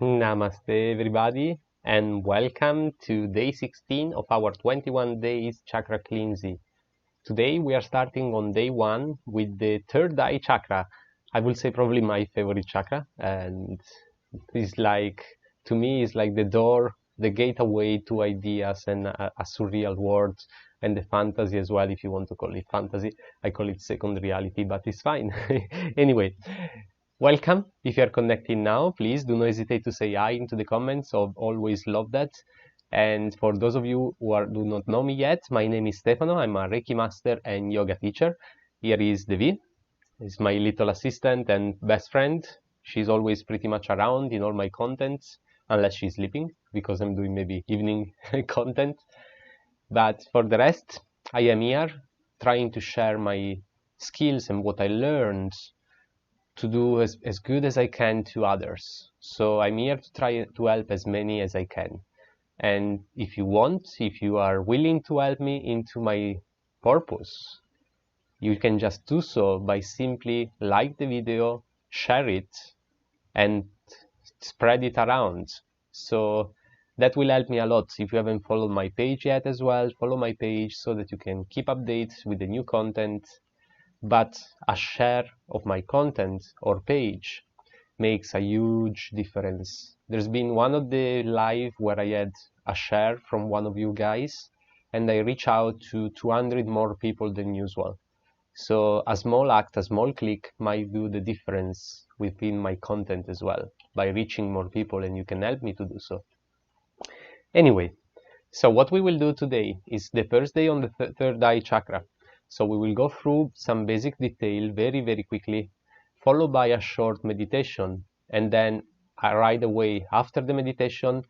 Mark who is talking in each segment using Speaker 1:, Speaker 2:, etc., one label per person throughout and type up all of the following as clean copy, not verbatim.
Speaker 1: Namaste, everybody, and welcome to day 16 of our 21 days chakra cleansing. Today we are starting on day 1 with the third eye chakra. I will say probably my favorite chakra, and it's like, to me, it's like the door, the gateway to ideas and a surreal world, and the fantasy as well, if you want to call it fantasy. I call it second reality, but it's fine. Anyway. Welcome. If you are connecting now, please do not hesitate to say hi into the comments. I always love that. And for those of you who do not know me yet, my name is Stefano. I'm a Reiki master and yoga teacher. Here is Devi. He's my little assistant and best friend. She's always pretty much around in all my contents, unless she's sleeping, because I'm doing maybe evening content. But for the rest, I am here trying to share my skills and what I learned to do as good as I can to others. So I'm here to try to help as many as I can. And if you want, if you are willing to help me into my purpose, you can just do so by simply like the video, share it, and spread it around. So that will help me a lot. If you haven't followed my page yet as well, follow my page so that you can keep updates with the new content. But a share of my content or page makes a huge difference. There's been one of the live where I had a share from one of you guys, and I reach out to 200 more people than usual. So a small act, a small click might do the difference within my content as well, by reaching more people, and you can help me to do so. Anyway, so what we will do today is the first day on the third eye chakra. So we will go through some basic detail very quickly, followed by a short meditation, and then right away after the meditation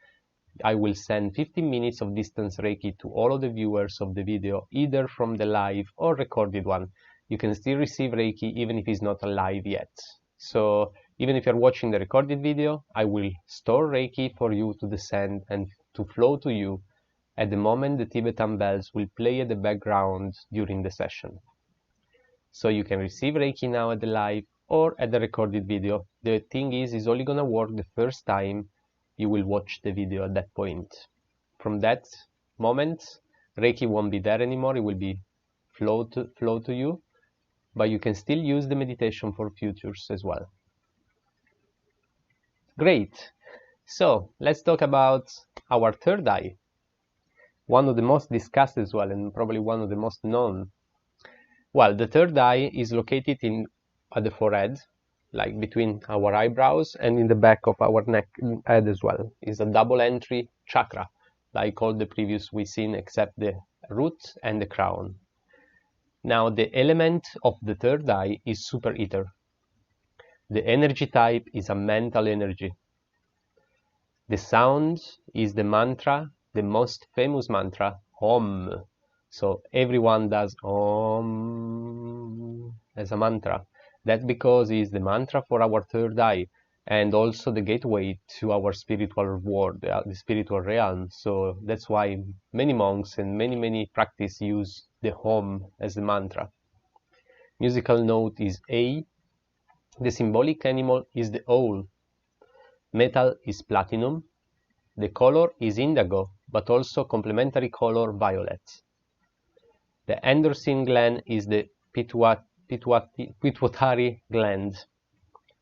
Speaker 1: I will send 15 minutes of distance Reiki to all of the viewers of the video, either from the live or recorded one. You can still receive Reiki even if it's not live yet. So even if you're watching the recorded video, I will store Reiki for you to descend and to flow to you at the moment the Tibetan bells will play at the background during the session. So you can receive Reiki now at the live or at the recorded video. The thing is, it's only gonna work the first time you will watch the video at that point. From that moment, Reiki won't be there anymore, it will be flow to you, but you can still use the meditation for futures as well. Great. So let's talk about our third eye. One of the most discussed as well, and probably one of the most known. Well, the third eye is located at the forehead, like between our eyebrows, and in the back of our head as well. It's a double entry chakra, like all the previous we've seen, except the root and the crown. Now, the element of the third eye is super ether. The energy type is a mental energy. The sound is the mantra, the most famous mantra, Om. So everyone does Om as a mantra. That's because it's the mantra for our third eye and also the gateway to our spiritual world, the spiritual realm. So that's why many monks and many practice use the Om as the mantra. Musical note is A. The symbolic animal is the owl. Metal is platinum. The color is indigo, but also complementary color violet. The endocrine gland is the pituitary gland.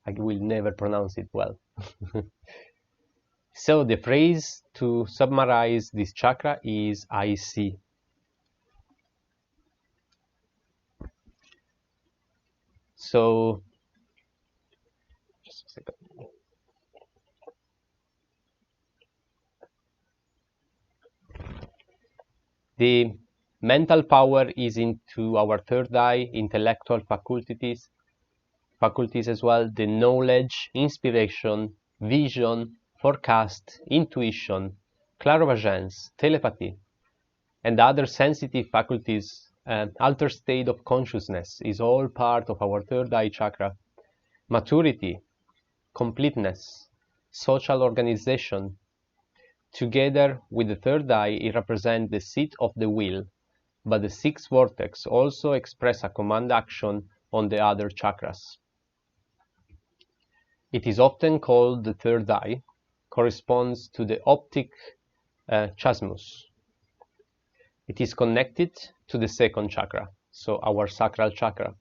Speaker 1: I will never pronounce it well. So the phrase to summarize this chakra is I see. So just a second. The mental power is into our third eye, intellectual faculties as well, the knowledge, inspiration, vision, forecast, intuition, clairvoyance, telepathy, and other sensitive faculties, altered state of consciousness is all part of our third eye chakra. Maturity, completeness, social organization. Together with the third eye, it represents the seat of the will, but the sixth vortex also express a command action on the other chakras. It is often called the third eye, corresponds to the optic chiasmus. It is connected to the second chakra, so our sacral chakra.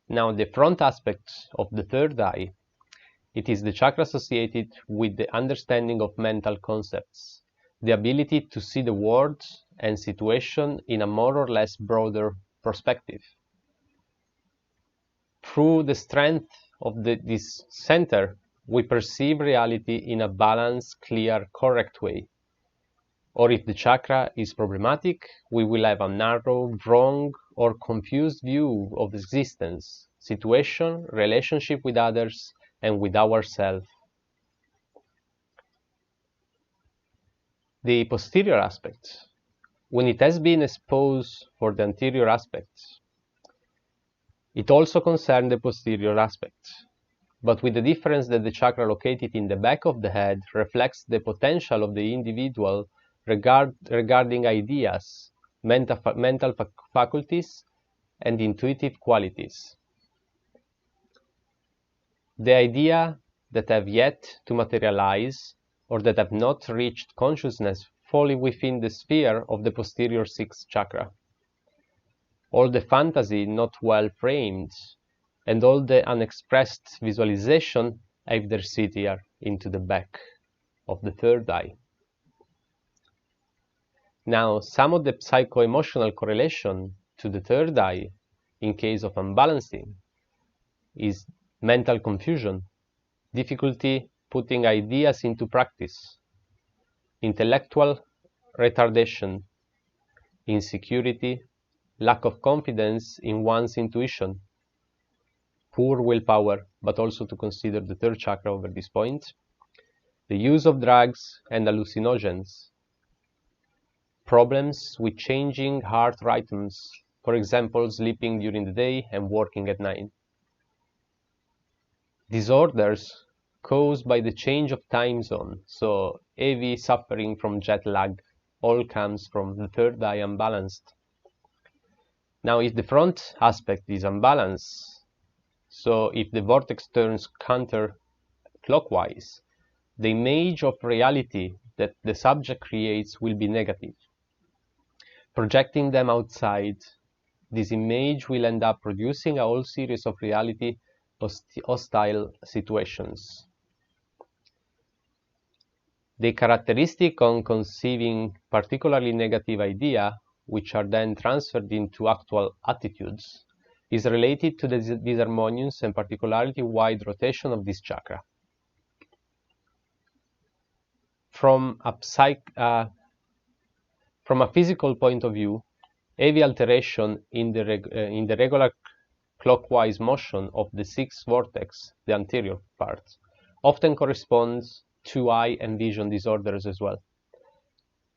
Speaker 1: Now the front aspect of the third eye, it is the chakra associated with the understanding of mental concepts, the ability to see the world and situation in a more or less broader perspective. Through the strength of this center, we perceive reality in a balanced, clear, correct way. Or if the chakra is problematic, we will have a narrow, wrong, or confused view of existence, situation, relationship with others, and with ourselves. The posterior aspect, when it has been exposed for the anterior aspects, it also concerns the posterior aspect, but with the difference that the chakra located in the back of the head reflects the potential of the individual regarding ideas, mental faculties, and intuitive qualities. The ideas that have yet to materialize or that have not reached consciousness fall within the sphere of the posterior sixth chakra. All the fantasy not well framed and all the unexpressed visualization have their seat here into the back of the third eye. Now, some of the psycho-emotional correlation to the third eye in case of unbalancing is mental confusion, difficulty putting ideas into practice, intellectual retardation, insecurity, lack of confidence in one's intuition, poor willpower, but also to consider the third chakra over this point, the use of drugs and hallucinogens, problems with changing heart rhythms, for example, sleeping during the day and working at night. Disorders caused by the change of time zone, so heavy suffering from jet lag, all comes from the third eye unbalanced. Now, if the front aspect is unbalanced, so if the vortex turns counterclockwise, the image of reality that the subject creates will be negative. Projecting them outside, this image will end up producing a whole series of reality hostile situations. The characteristic on conceiving particularly negative ideas, which are then transferred into actual attitudes, is related to the disharmonious and particularly wide rotation of this chakra. From a physical point of view, heavy alteration in the regular clockwise motion of the sixth vortex, the anterior part, often corresponds to eye and vision disorders as well.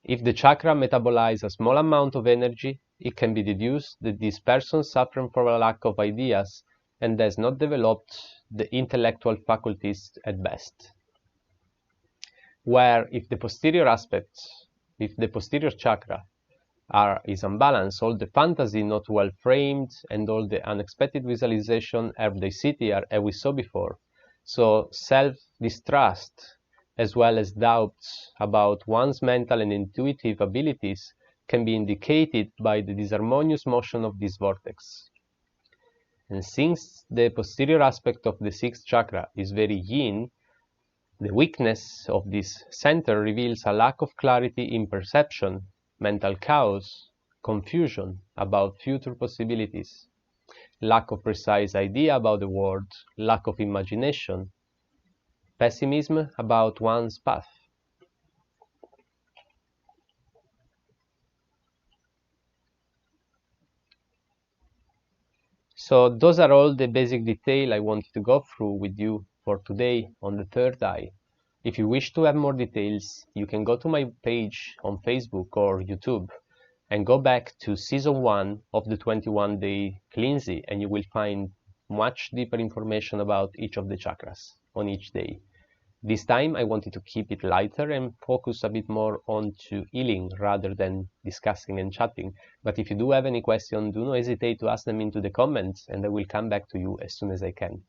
Speaker 1: If the chakra metabolizes a small amount of energy, it can be deduced that this person suffers from a lack of ideas and has not developed the intellectual faculties at best. Where if the posterior chakra is unbalanced, all the fantasy not well framed and all the unexpected visualization have their seat here, as we saw before. So self-distrust as well as doubts about one's mental and intuitive abilities can be indicated by the disharmonious motion of this vortex. And since the posterior aspect of the sixth chakra is very yin, the weakness of this center reveals a lack of clarity in perception, mental chaos, confusion about future possibilities, lack of precise idea about the world, lack of imagination, pessimism about one's path. So those are all the basic details I wanted to go through with you for today on the third eye. If you wish to have more details, you can go to my page on Facebook or YouTube and go back to season 1 of the 21-day cleansing, and you will find much deeper information about each of the chakras on each day. This time I wanted to keep it lighter and focus a bit more on to healing rather than discussing and chatting. But if you do have any questions, do not hesitate to ask them into the comments and I will come back to you as soon as I can.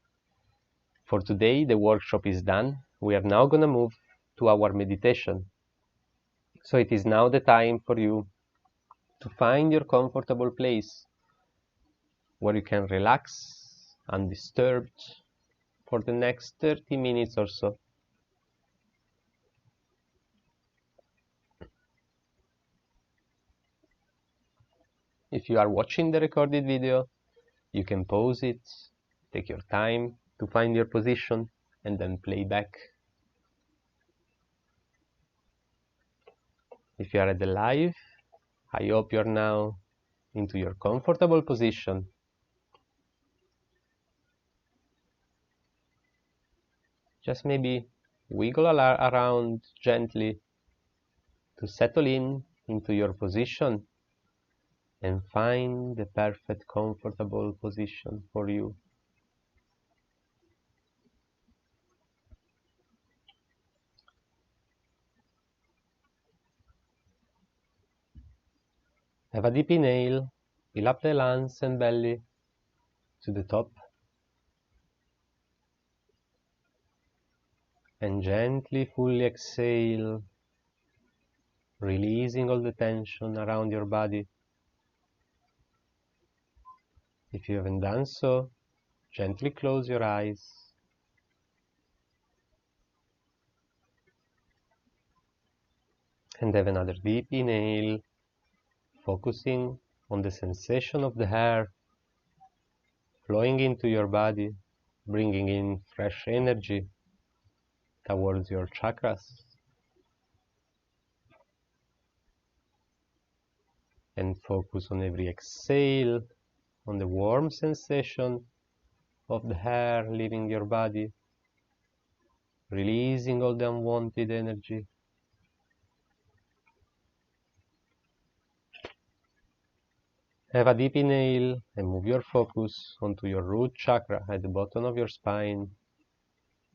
Speaker 1: For today, the workshop is done. We are now gonna move to our meditation. So it is now the time for you to find your comfortable place where you can relax undisturbed for the next 30 minutes or so. If you are watching the recorded video, you can pause it, take your time to find your position, and then play back. If you are at the live, I hope you're now into your comfortable position. Just maybe wiggle around gently to settle in into your position and find the perfect comfortable position for you. Have a deep inhale, fill up the lungs and belly to the top, and gently fully exhale, releasing all the tension around your body. If you haven't done so, gently close your eyes and have another deep inhale, focusing on the sensation of the air flowing into your body, bringing in fresh energy towards your chakras. And focus on every exhale, on the warm sensation of the air leaving your body, releasing all the unwanted energy. Have a deep inhale and move your focus onto your root chakra at the bottom of your spine.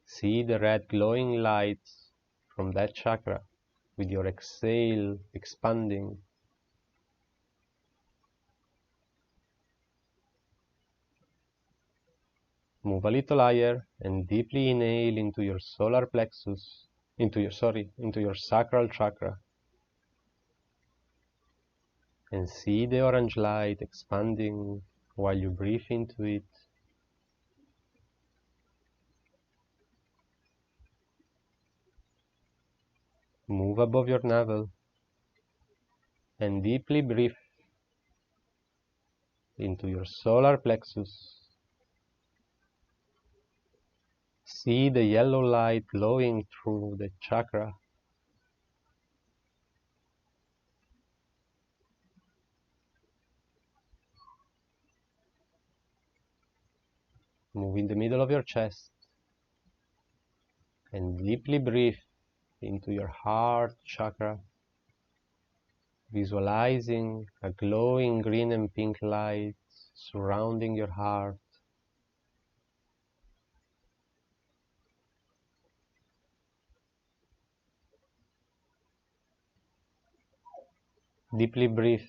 Speaker 1: See the red glowing light from that chakra with your exhale expanding. Move a little higher and deeply inhale into your solar plexus, into your sacral chakra. And see the orange light expanding while you breathe into it. Move above your navel and deeply breathe into your solar plexus. See the yellow light glowing through the chakra. Move in the middle of your chest and deeply breathe into your heart chakra, visualizing a glowing green and pink light surrounding your heart. Deeply breathe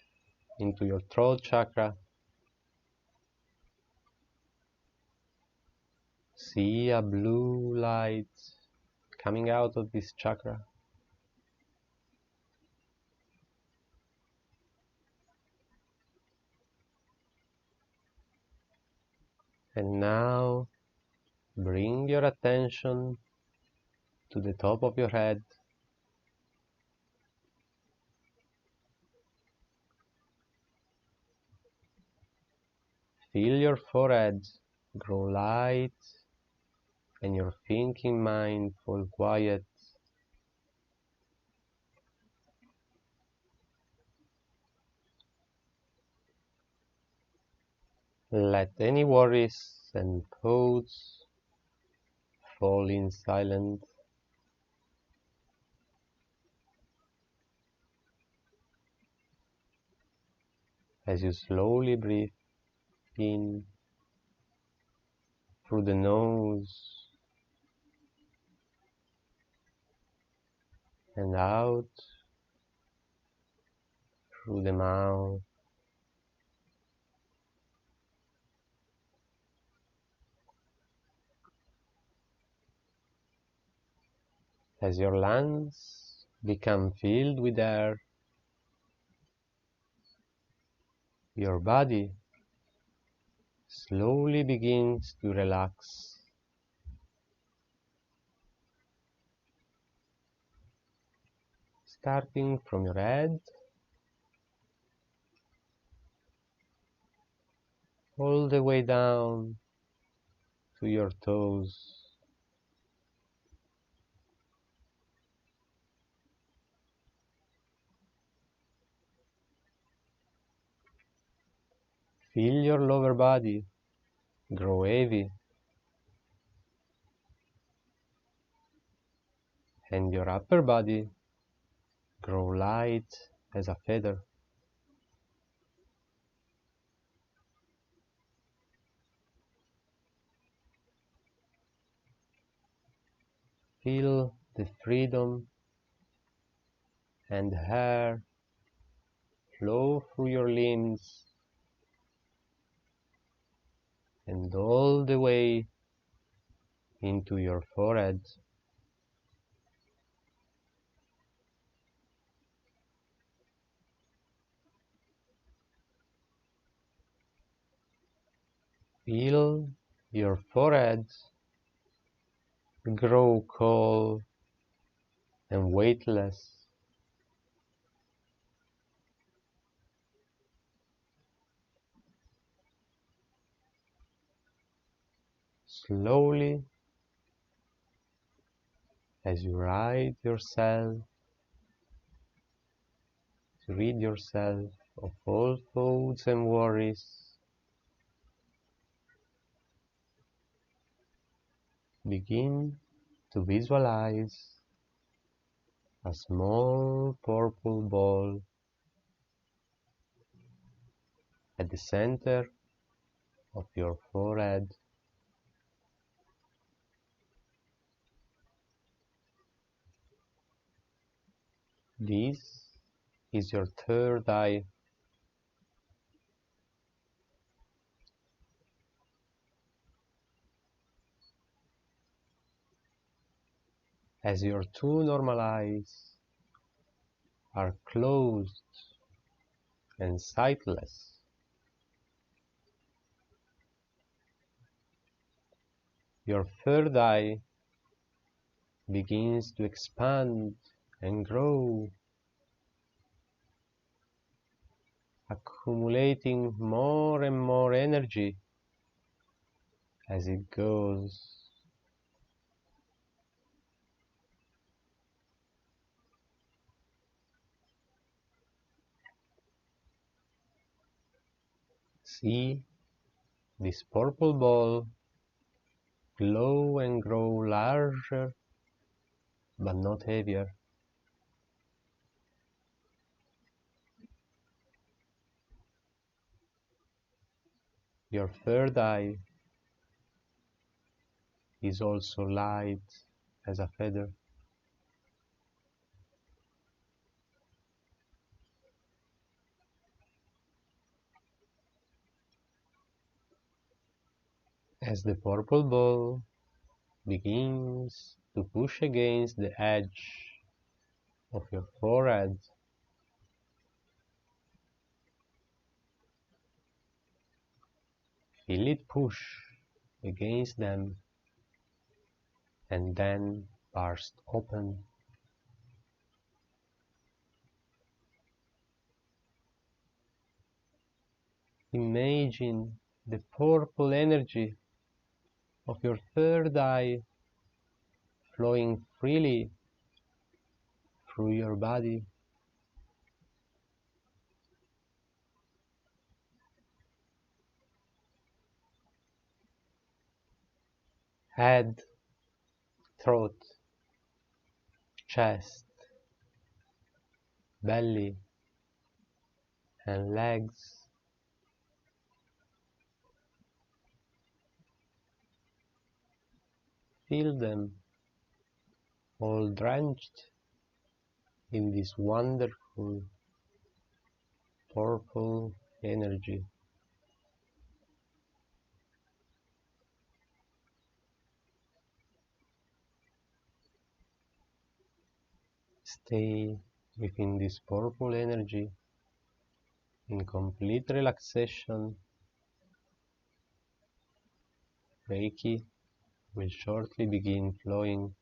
Speaker 1: into your throat chakra. See a blue light coming out of this chakra. And now bring your attention to the top of your head. Feel your forehead grow light and your thinking mind fall quiet. Let any worries and thoughts fall in silence. As you slowly breathe in through the nose and out through the mouth. As your lungs become filled with air, your body slowly begins to relax. Starting from your head, all the way down to your toes. Feel your lower body grow heavy and your upper body grow light as a feather. Feel the freedom and air flow through your limbs and all the way into your forehead. Feel your forehead grow cold and weightless. Slowly, as you rid yourself of all thoughts and worries, begin to visualize a small purple ball at the center of your forehead. This is your third eye. As your two normal eyes are closed and sightless, your third eye begins to expand and grow, accumulating more and more energy as it goes. See this purple ball glow and grow larger but not heavier. Your third eye is also light as a feather. As the purple ball begins to push against the edge of your forehead, feel it push against them and then burst open. Imagine the purple energy of your third eye flowing freely through your body. Head, throat, chest, belly, and legs. Feel them all drenched in this wonderful purple energy. Stay within this purple energy in complete relaxation. Reiki will shortly begin flowing.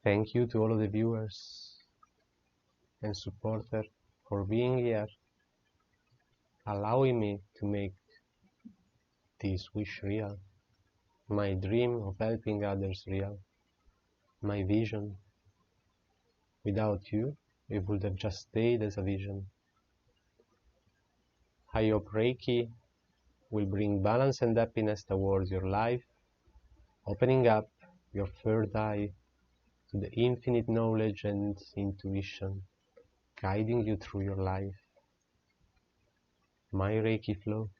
Speaker 1: Thank you to all of the viewers and supporters for being here, allowing me to make this wish real, my dream of helping others real, my vision. Without you, it would have just stayed as a vision. I hope Reiki will bring balance and happiness towards your life, opening up your third eye to the infinite knowledge and intuition, guiding you through your life. My Reiki flow.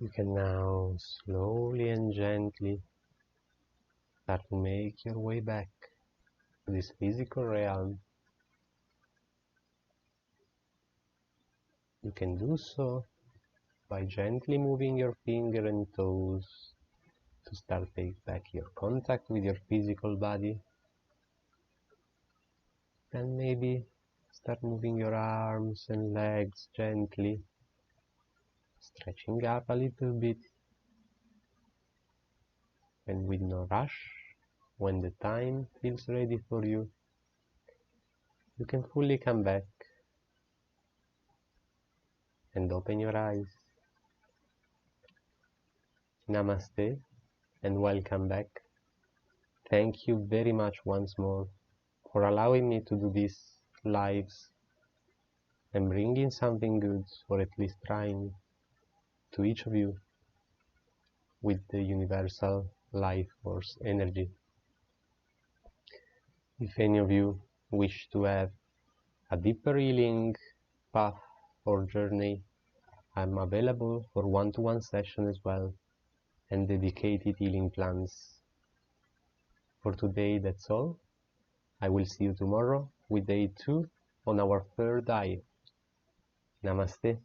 Speaker 1: You can now slowly and gently start to make your way back to this physical realm. You can do so by gently moving your finger and toes to start take back your contact with your physical body, and maybe start moving your arms and legs gently, stretching up a little bit, and with no rush. When the time feels ready for you, you can fully come back and open your eyes. Namaste and welcome back. Thank you very much once more for allowing me to do these lives and bringing something good, or at least trying, to each of you with the universal life force energy. If any of you wish to have a deeper healing path or journey, I'm available for one-to-one session as well, and dedicated healing plans. For today, that's all. I will see you tomorrow with day 2 on our third eye. Namaste.